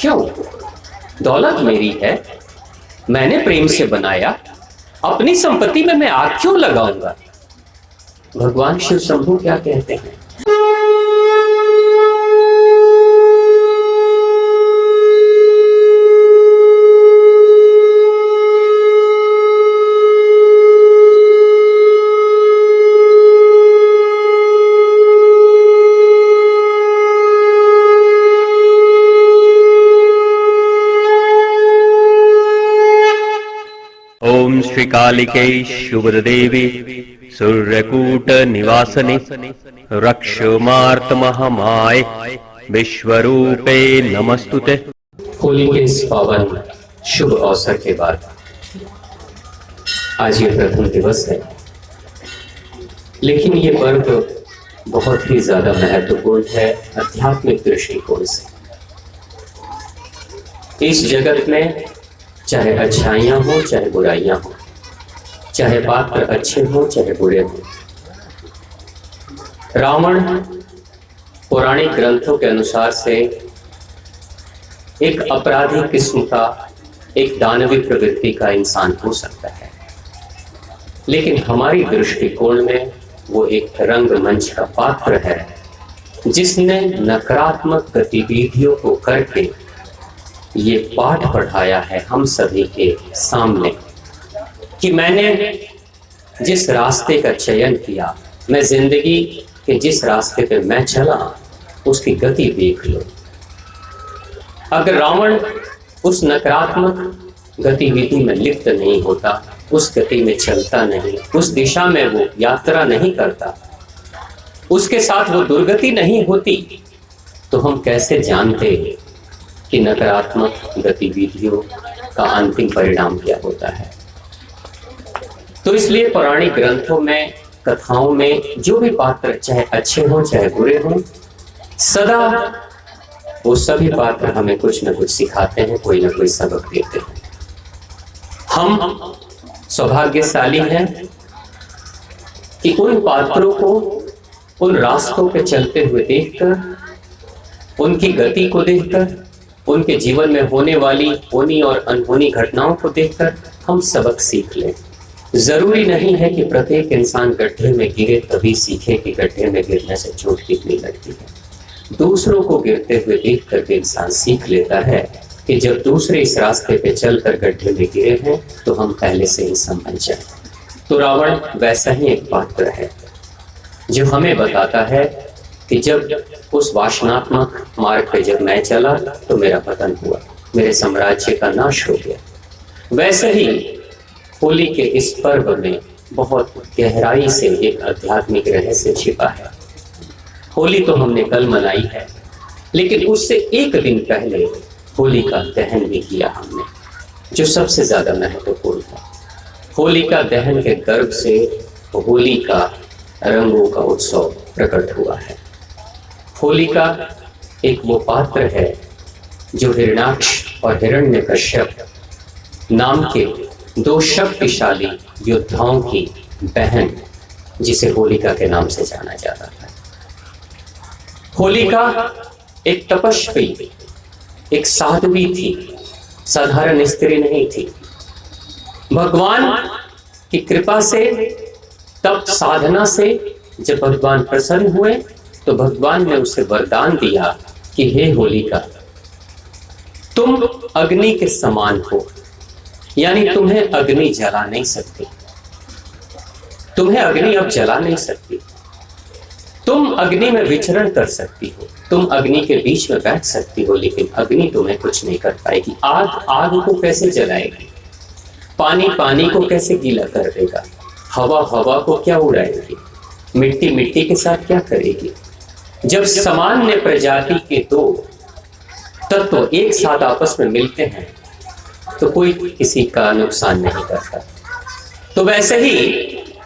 क्यों? दौलत मेरी है, मैंने प्रेम से बनाया, अपनी संपत्ति में मैं आग क्यों लगाऊंगा? भगवान शिव शंभू क्या कहते हैं? ओम श्री कालिके शुभदेवी सूर्यकूट निवासने रक्षमार्त महामाय विश्वरूपे नमस्तुते। होली के इस पावन शुभ अवसर के बाद आज ये प्रथम दिवस है, लेकिन ये पर्व बहुत ही ज्यादा महत्वपूर्ण है आध्यात्मिक दृष्टिकोण से। इस जगत में चाहे अच्छाइयां हो चाहे बुराइयां हो, चाहे पात्र अच्छे हो चाहे बुरे हो, रावण पौराणिक ग्रंथों के अनुसार से एक अपराधी किस्म का, एक दानवी प्रवृत्ति का इंसान हो सकता है, लेकिन हमारी दृष्टिकोण में वो एक रंगमंच का पात्र है जिसने नकारात्मक गतिविधियों को करके ये पाठ पढ़ाया है हम सभी के सामने कि मैंने जिस रास्ते का चयन किया, मैं जिंदगी के जिस रास्ते पे मैं चला उसकी गति देख लो। अगर रावण उस नकारात्मक गतिविधि में लिप्त नहीं होता, उस गति में चलता नहीं, उस दिशा में वो यात्रा नहीं करता, उसके साथ वो दुर्गति नहीं होती, तो हम कैसे जानते कि नकारात्मक गतिविधियों का अंतिम परिणाम क्या होता है? तो इसलिए पौराणिक ग्रंथों में, कथाओं में जो भी पात्र चाहे अच्छे हों चाहे बुरे हों, सदा वो सभी पात्र हमें कुछ न कुछ सिखाते हैं, कोई न कोई सबक देते हैं। हम सौभाग्यशाली हैं कि उन पात्रों को उन रास्तों पे चलते हुए देखकर, उनकी गति को देखकर, उनके जीवन में होने वाली होनी और अनहोनी घटनाओं को देखकर हम सबक सीख लें। जरूरी नहीं है कि प्रत्येक इंसान गड्ढे में गिरे तभी सीखे कि गड्ढे में गिरने से चोट कितनी लगती है। दूसरों को गिरते हुए देख कर के इंसान सीख लेता है कि जब दूसरे इस रास्ते पे चलकर गड्ढे में गिरे हैं तो हम पहले से ही समझ जाए। तो रावण वैसा ही एक पात्र है जो हमें बताता है कि जब उस वासनात्मक मार्ग पे जब मैं चला तो मेरा पतन हुआ, मेरे साम्राज्य का नाश हो गया। वैसे ही होली के इस पर्व में बहुत गहराई से एक आध्यात्मिक रहस्य छिपा है। होली तो हमने कल मनाई है, लेकिन उससे एक दिन पहले होली का दहन भी किया हमने, जो सबसे ज्यादा महत्वपूर्ण है। होली का दहन के गर्भ से होली का रंगों का उत्सव प्रकट हुआ है। होली का एक वो पात्र है जो हिरण्याक्ष और हिरण्यकश्यप नाम के दो शक्तिशाली योद्धाओं की बहन, जिसे होलिका के नाम से जाना जाता था। होलिका एक तपस्वी, एक साध्वी थी, साधारण स्त्री नहीं थी। भगवान की कृपा से, तप साधना से जब भगवान प्रसन्न हुए तो भगवान ने उसे वरदान दिया कि हे होलिका, तुम अग्नि के समान हो, यानी तुम्हें अग्नि जला नहीं सकती, तुम्हें अग्नि अब जला नहीं सकती। तुम अग्नि में विचरण कर सकती हो, तुम अग्नि के बीच में बैठ सकती हो, लेकिन अग्नि तुम्हें कुछ नहीं कर पाएगी। आग आग को कैसे जलाएगी, पानी पानी को कैसे गीला कर देगा, हवा हवा को क्या उड़ाएगी, मिट्टी मिट्टी के साथ क्या करेगी। जब सामान्य प्रजाति के दो तत्व एक साथ आपस में मिलते हैं तो कोई किसी का नुकसान नहीं करता। तो वैसे ही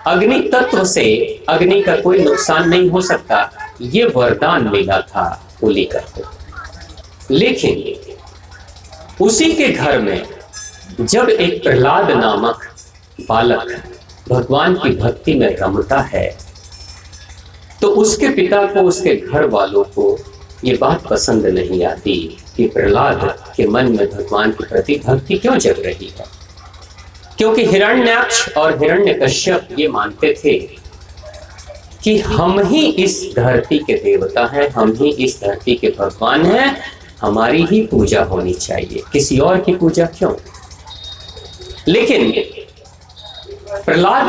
अग्नि तत्व से अग्नि का कोई नुकसान नहीं हो सकता, ये वरदान मिला था होलिका को। लेकिन उसी के घर में जब एक प्रहलाद नामक बालक भगवान की भक्ति में रमता है तो उसके पिता को, उसके घर वालों को ये बात पसंद नहीं आती कि प्रहलाद के मन में भगवान के प्रति भक्ति क्यों जग रही है। क्योंकि हिरण्याक्ष और हिरण्यकश्यप ये मानते थे कि हम ही इस धरती के देवता हैं, हम ही इस धरती के भगवान हैं, हमारी ही पूजा होनी चाहिए, किसी और की पूजा क्यों। लेकिन प्रहलाद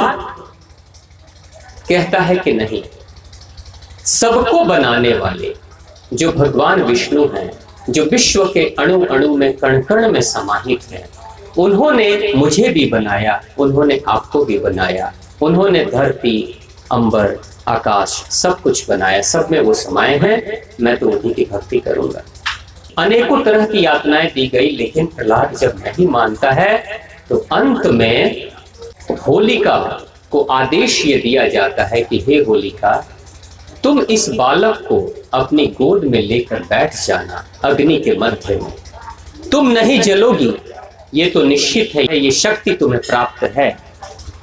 कहता है कि नहीं, सबको बनाने वाले जो भगवान विष्णु हैं, जो विश्व के अणु अणु में कण कण में समाहित हैं, उन्होंने मुझे भी बनाया, उन्होंने आपको भी बनाया, उन्होंने धरती, अंबर, आकाश सब कुछ बनाया, सब में वो समाये हैं, मैं तो उन्हीं की भक्ति करूंगा। अनेकों तरह की यातनाएं दी गई, लेकिन प्रहलाद जब नहीं मानता है तो अंत में होलिका को आदेश ये दिया जाता है कि हे होलिका, तुम इस बालक को अपनी गोद में लेकर बैठ जाना अग्नि के मध्य में, तुम नहीं जलोगी, ये तो निश्चित है, ये शक्ति तुम्हें प्राप्त है।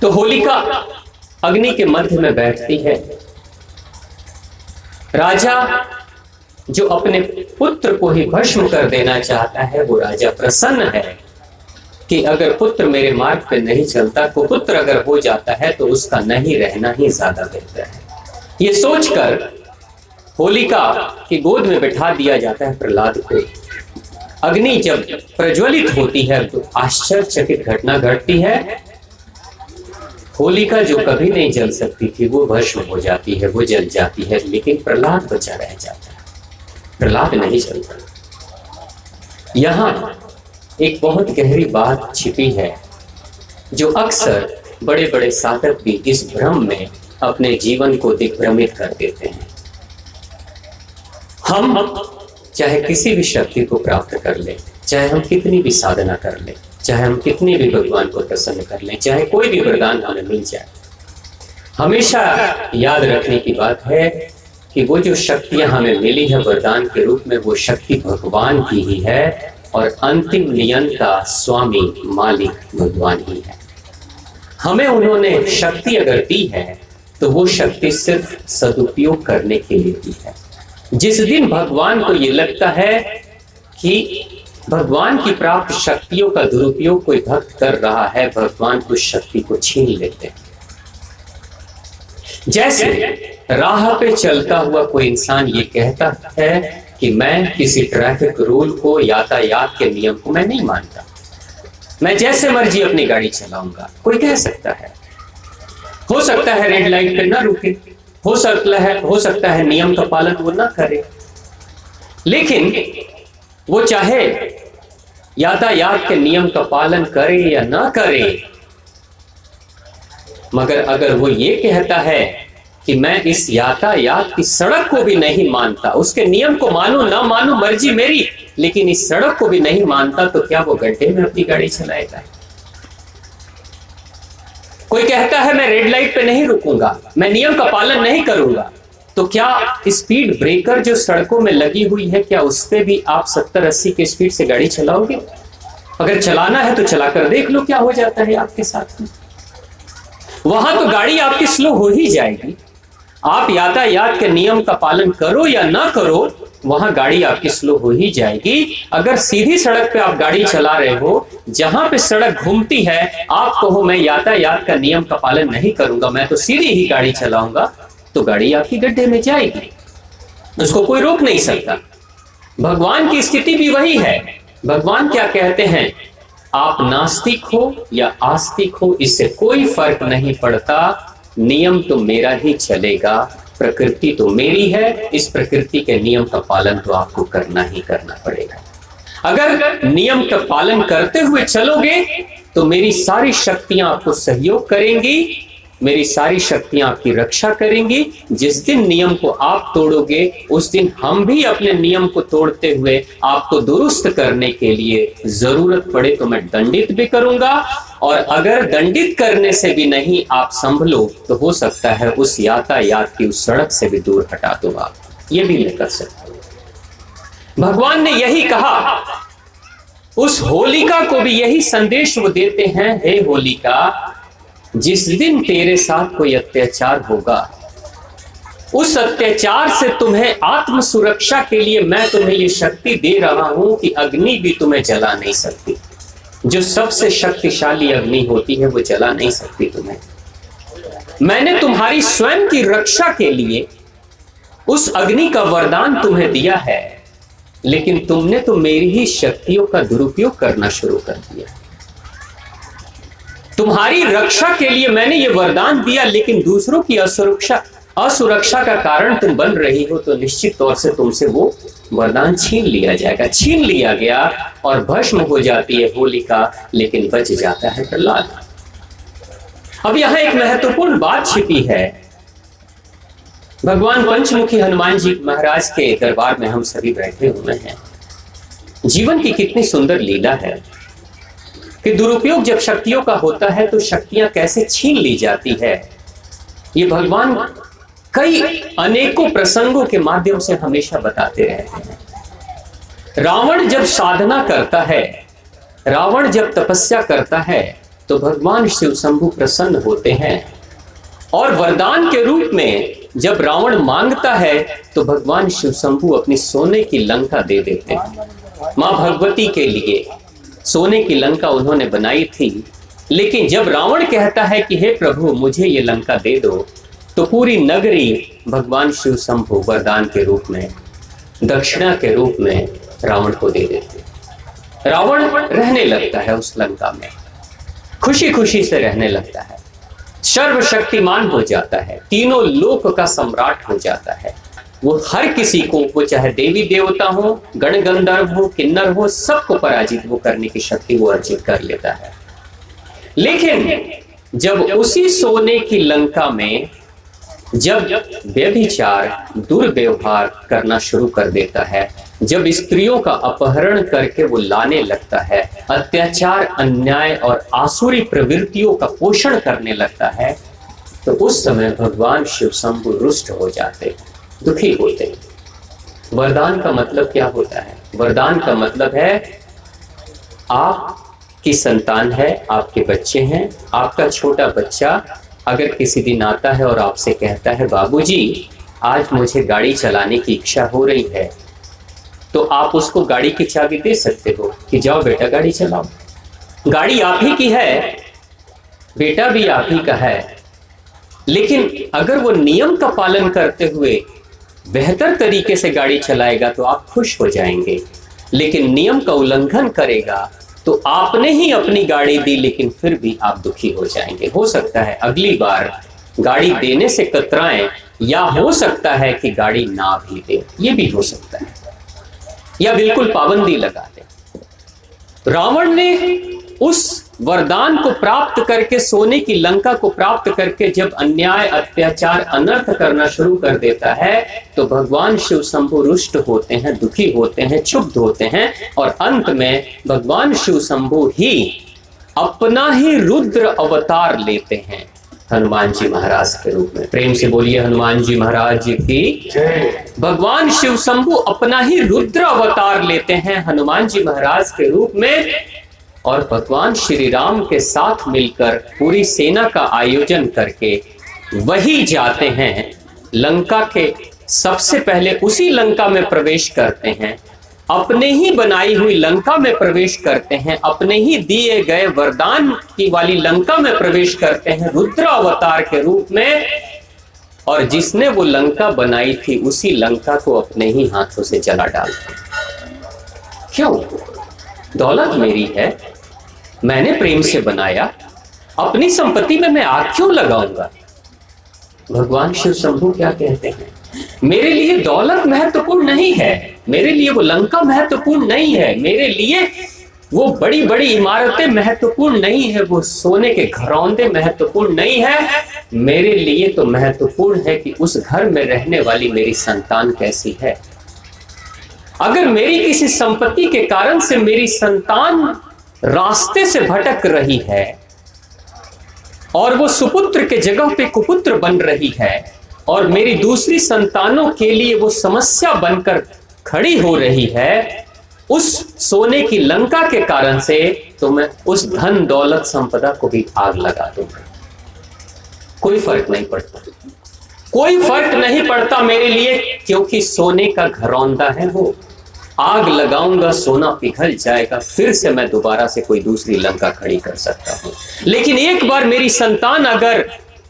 तो होलिका अग्नि के मध्य में बैठती है। राजा जो अपने पुत्र को ही भस्म कर देना चाहता है, वो राजा प्रसन्न है कि अगर पुत्र मेरे मार्ग पे नहीं चलता, कुपुत्र अगर हो जाता है तो उसका नहीं रहना ही ज्यादा बेहतर है। ये सोचकर होलिका की गोद में बिठा दिया जाता है प्रहलाद को। अग्नि जब प्रज्वलित होती है तो आश्चर्यचकित घटना घटती है। होलिका जो कभी नहीं जल सकती थी वो भस्म हो जाती है, वो जल जाती है, लेकिन प्रहलाद बचा रह जाता है, प्रहलाद नहीं जलता। यहां एक बहुत गहरी बात छिपी है जो अक्सर बड़े बड़े साधक भी इस भ्रम में अपने जीवन को दिग्भ्रमित कर देते हैं। हम चाहे किसी भी शक्ति को प्राप्त कर ले, चाहे हम कितनी भी साधना कर ले, चाहे हम कितनी भी भगवान को प्रसन्न कर लें, चाहे कोई भी वरदान हमें मिल जाए, हमेशा याद रखने की बात है कि वो जो शक्तियां हमें मिली है वरदान के रूप में, वो शक्ति भगवान की ही है और अंतिम नियंता स्वामी मालिक भगवान ही है। हमें उन्होंने शक्ति अगर दी है तो वो शक्ति सिर्फ सदुपयोग करने के लिए दी है। जिस दिन भगवान को ये लगता है कि भगवान की प्राप्त शक्तियों का दुरुपयोग कोई भक्त कर रहा है, भगवान उस शक्ति को छीन लेते हैं। जैसे राह पे चलता हुआ कोई इंसान ये कहता है कि मैं किसी ट्रैफिक रूल को, यातायात के नियम को मैं नहीं मानता, मैं जैसे मर्जी अपनी गाड़ी चलाऊंगा। कोई कह सकता है, हो सकता है रेड लाइट पे ना रुके, हो सकता है नियम का पालन वो ना करे, लेकिन वो चाहे यातायात के नियम का पालन करे या ना करे, मगर अगर वो ये कहता है कि मैं इस यातायात की सड़क को भी नहीं मानता, उसके नियम को मानू ना मानू मर्जी मेरी, लेकिन इस सड़क को भी नहीं मानता, तो क्या वो गड्ढे में अपनी गाड़ी चलाएगा? कोई कहता है मैं रेड लाइट पे नहीं रुकूंगा, मैं नियम का पालन नहीं करूंगा, तो क्या स्पीड ब्रेकर जो सड़कों में लगी हुई है, क्या उस पे भी आप 70-80 के स्पीड से गाड़ी चलाओगे? अगर चलाना है तो चलाकर देख लो क्या हो जाता है आपके साथ में। वहां तो गाड़ी आपकी स्लो हो ही जाएगी। आप यातायात के नियम का पालन करो या ना करो, वहां गाड़ी आपकी स्लो हो ही जाएगी। अगर सीधी सड़क पे आप गाड़ी चला रहे हो, जहां पे सड़क घूमती है, आप कहो मैं यातायात का नियम का पालन नहीं करूंगा, मैं तो सीधी ही गाड़ी चलाऊंगा, तो गाड़ी आपकी गड्ढे में जाएगी, उसको कोई रोक नहीं सकता। भगवान की स्थिति भी वही है। भगवान क्या कहते हैं, आप नास्तिक हो या आस्तिक हो, इससे कोई फर्क नहीं पड़ता, नियम तो मेरा ही चलेगा, प्रकृति तो मेरी है, इस प्रकृति के नियम का पालन तो आपको करना ही करना पड़ेगा। अगर नियम का पालन करते हुए चलोगे तो मेरी सारी शक्तियां आपको सहयोग करेंगी, मेरी सारी शक्तियां आपकी रक्षा करेंगी। जिस दिन नियम को आप तोड़ोगे, उस दिन हम भी अपने नियम को तोड़ते हुए आपको दुरुस्त करने के लिए जरूरत पड़े तो मैं दंडित भी करूंगा, और अगर दंडित करने से भी नहीं आप संभलो तो हो सकता है उस यातायात की उस सड़क से भी दूर हटा दो आप, ये भी मैं कर सकता हूं। भगवान ने यही कहा, उस होलिका को भी यही संदेश वो देते हैं, हे होलिका, जिस दिन तेरे साथ कोई अत्याचार होगा, उस अत्याचार से तुम्हें आत्म सुरक्षा के लिए मैं तुम्हें ये शक्ति दे रहा हूं कि अग्नि भी तुम्हें जला नहीं सकती। जो सबसे शक्तिशाली अग्नि होती है वो जला नहीं सकती तुम्हें। मैंने तुम्हारी स्वयं की रक्षा के लिए उस अग्नि का वरदान तुम्हें दिया है, लेकिन तुमने तो मेरी ही शक्तियों का दुरुपयोग करना शुरू कर दिया। तुम्हारी रक्षा के लिए मैंने ये वरदान दिया, लेकिन दूसरों की असुरक्षा का कारण तुम बन रही हो, तो निश्चित तौर से तुमसे वो वरदान छीन लिया जाएगा। छीन लिया गया और भस्म हो जाती है होलिका, लेकिन बच जाता है प्रहलाद। अब यहां एक महत्वपूर्ण बात छिपी है। भगवान पंचमुखी हनुमान जी महाराज के दरबार में हम सभी बैठे हुए हैं। जीवन की कितनी सुंदर लीला है कि दुरुपयोग जब शक्तियों का होता है तो शक्तियां कैसे छीन ली जाती है। ये भगवान कई अनेकों प्रसंगों के माध्यम से हमेशा बताते रहते हैं। रावण जब साधना करता है, रावण जब तपस्या करता है, तो भगवान शिव शंभु प्रसन्न होते हैं और वरदान के रूप में जब रावण मांगता है तो भगवान शिव शंभु अपनी सोने की लंका दे देते हैं। मां भगवती के लिए सोने की लंका उन्होंने बनाई थी, लेकिन जब रावण कहता है कि हे प्रभु मुझे ये लंका दे दो, तो पूरी नगरी भगवान शिव शंभु वरदान के रूप में, दक्षिणा के रूप में रावण को दे देते। रावण रहने लगता है उस लंका में, खुशी खुशी से रहने लगता है, सर्वशक्तिमान हो जाता है, तीनों लोक का सम्राट हो जाता है। वो हर किसी को, वो चाहे देवी देवता हो, गण गंधर्व हो, किन्नर हो, सबको पराजित वो करने की शक्ति वो अर्जित कर लेता है। लेकिन जब उसी सोने की लंका में जब व्यभिचार, दुर्व्यवहार करना शुरू कर देता है, जब स्त्रियों का अपहरण करके वो लाने लगता है, अत्याचार, अन्याय और आसुरी प्रवृत्तियों का पोषण करने लगता है, तो उस समय भगवान शिव शंभु रुष्ट हो जाते, दुखी होते। वरदान का मतलब क्या होता है? वरदान का मतलब है आपकी संतान है, आपके बच्चे हैं, आपका छोटा बच्चा अगर किसी दिन आता है और आपसे कहता है बाबूजी आज मुझे गाड़ी चलाने की इच्छा हो रही है, तो आप उसको गाड़ी की चाबी दे सकते हो कि जाओ बेटा गाड़ी चलाओ। गाड़ी आप ही की है, बेटा भी आप ही का है, लेकिन अगर वो नियम का पालन करते हुए बेहतर तरीके से गाड़ी चलाएगा तो आप खुश हो जाएंगे। लेकिन नियम का उल्लंघन करेगा तो आपने ही अपनी गाड़ी दी, लेकिन फिर भी आप दुखी हो जाएंगे। हो सकता है अगली बार गाड़ी देने से कतराएं, या हो सकता है कि गाड़ी ना भी दे, ये भी हो सकता है, या बिल्कुल पाबंदी लगा दे। रावण ने उस वरदान को प्राप्त करके, सोने की लंका को प्राप्त करके जब अन्याय, अत्याचार, अनर्थ करना शुरू कर देता है, तो भगवान शिव शंभु रुष्ट होते हैं, दुखी होते हैं, क्षुब्ध होते हैं, और अंत में भगवान शिव शंभु ही अपना ही रुद्र अवतार लेते हैं हनुमान जी महाराज के रूप में। प्रेम से बोलिए हनुमान जी महाराज जी की जय। भगवान शिव शंभु अपना ही रुद्र अवतार लेते हैं हनुमान जी महाराज के रूप में, और भगवान श्री राम के साथ मिलकर पूरी सेना का आयोजन करके वही जाते हैं लंका के, सबसे पहले उसी लंका में प्रवेश करते हैं, अपने ही बनाई हुई लंका में प्रवेश करते हैं, अपने ही दिए गए वरदान की वाली लंका में प्रवेश करते हैं रुद्र अवतार के रूप में, और जिसने वो लंका बनाई थी उसी लंका को अपने ही हाथों से जला डालते हैं। क्यों? दौलत मेरी है, मैंने प्रेम से बनाया, अपनी संपत्ति में मैं आग क्यों लगाऊंगा? भगवान शिव शंभु क्या कहते हैं? मेरे लिए दौलत महत्वपूर्ण नहीं है, मेरे लिए वो लंका महत्वपूर्ण नहीं है, मेरे लिए वो बड़ी बड़ी इमारतें महत्वपूर्ण नहीं है, वो सोने के घरौंदे महत्वपूर्ण नहीं है, मेरे लिए तो महत्वपूर्ण है कि उस घर में रहने वाली मेरी संतान कैसी है। अगर मेरी किसी संपत्ति के कारण से मेरी संतान रास्ते से भटक रही है और वो सुपुत्र के जगह पे कुपुत्र बन रही है, और मेरी दूसरी संतानों के लिए वो समस्या बनकर खड़ी हो रही है उस सोने की लंका के कारण से, तो मैं उस धन दौलत संपदा को भी आग लगा दूंगा, कोई फर्क नहीं पड़ता। कोई फर्क नहीं पड़ता मेरे लिए, क्योंकि सोने का घरौंदा है वो। आग लगाऊंगा सोना पिघल जाएगा, फिर से मैं दोबारा से कोई दूसरी लंका खड़ी कर सकता हूं। लेकिन एक बार मेरी संतान अगर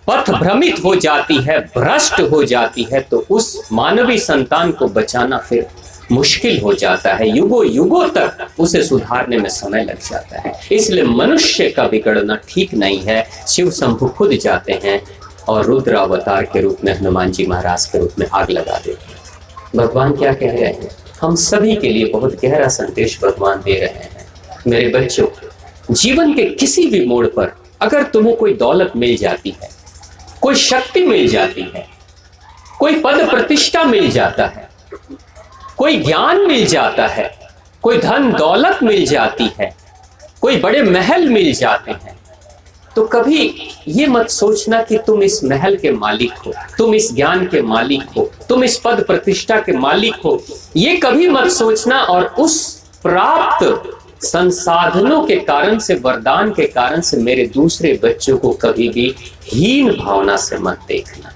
पथ भ्रमित हो जाती है, भ्रष्ट हो जाती है, तो उस मानवीय संतान को बचाना फिर मुश्किल हो जाता है। युगों युगों तक उसे सुधारने में समय लग जाता है। इसलिए मनुष्य का बिगड़ना ठीक नहीं है। शिव शंभु खुद जाते हैं और रुद्र अवतार के रूप में, हनुमान जी महाराज के रूप में आग लगा देते हैं। भगवान क्या कह रहे हैं? हम सभी के लिए बहुत गहरा संदेश भगवान दे रहे हैं। मेरे बच्चों, जीवन के किसी भी मोड़ पर अगर तुम्हें कोई दौलत मिल जाती है, कोई शक्ति मिल जाती है, कोई पद प्रतिष्ठा मिल जाता है, कोई ज्ञान मिल जाता है, कोई धन दौलत मिल जाती है, कोई बड़े महल मिल जाते हैं, तो कभी ये मत सोचना कि तुम इस महल के मालिक हो, तुम इस ज्ञान के मालिक हो, तुम इस पद प्रतिष्ठा के मालिक हो। ये कभी मत सोचना। और उस प्राप्त संसाधनों के कारण से, वरदान के कारण से मेरे दूसरे बच्चों को कभी भी हीन भावना से मत देखना।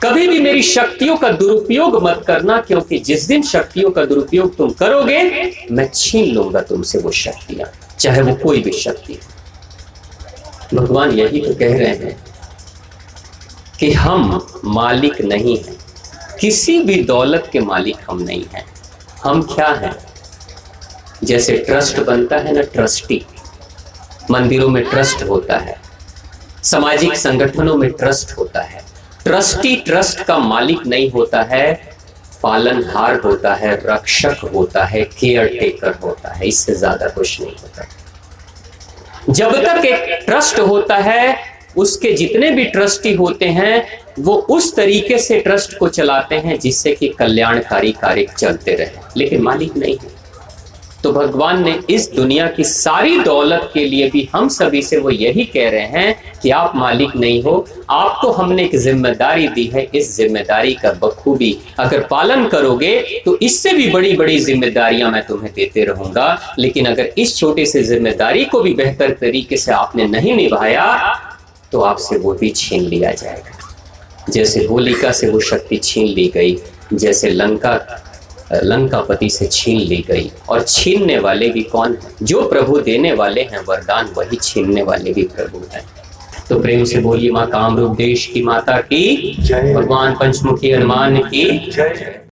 कभी भी मेरी शक्तियों का दुरुपयोग मत करना, क्योंकि जिस दिन शक्तियों का दुरुपयोग तुम करोगे, मैं छीन लूंगा तुमसे वो शक्तियां, चाहे वो कोई भी शक्ति हो। भगवान यही तो कह रहे हैं कि हम मालिक नहीं हैं, किसी भी दौलत के मालिक हम नहीं हैं। हम क्या हैं? जैसे ट्रस्ट बनता है ना, ट्रस्टी, मंदिरों में ट्रस्ट होता है, सामाजिक संगठनों में ट्रस्ट होता है। ट्रस्टी ट्रस्ट का मालिक नहीं होता है, पालनहार होता है, रक्षक होता है, केयर टेकर होता है, इससे ज्यादा कुछ नहीं होता। जब तक एक ट्रस्ट होता है, उसके जितने भी ट्रस्टी होते हैं वो उस तरीके से ट्रस्ट को चलाते हैं जिससे कि कल्याणकारी कार्य चलते रहे, लेकिन मालिक नहीं है। तो भगवान ने इस दुनिया की सारी दौलत के लिए भी हम सभी से वो यही कह रहे हैं कि आप मालिक नहीं हो, आपको हमने एक जिम्मेदारी दी है। इस जिम्मेदारी का बखूबी अगर पालन करोगे तो इससे भी बड़ी बड़ी जिम्मेदारियां मैं तुम्हें देते रहूंगा। लेकिन अगर इस छोटी सी जिम्मेदारी को भी बेहतर तरीके से आपने नहीं निभाया तो आपसे वो भी छीन लिया जाएगा। जैसे होलिका से वो शक्ति छीन ली गई, जैसे लंकापति से छीन ली गई। और छीनने वाले भी कौन है? जो प्रभु देने वाले हैं वरदान, वही छीनने वाले भी प्रभु हैं। तो प्रेम से बोलिए माँ कामरूप देश की माता की जय, भगवान पंचमुखी हनुमान की जय।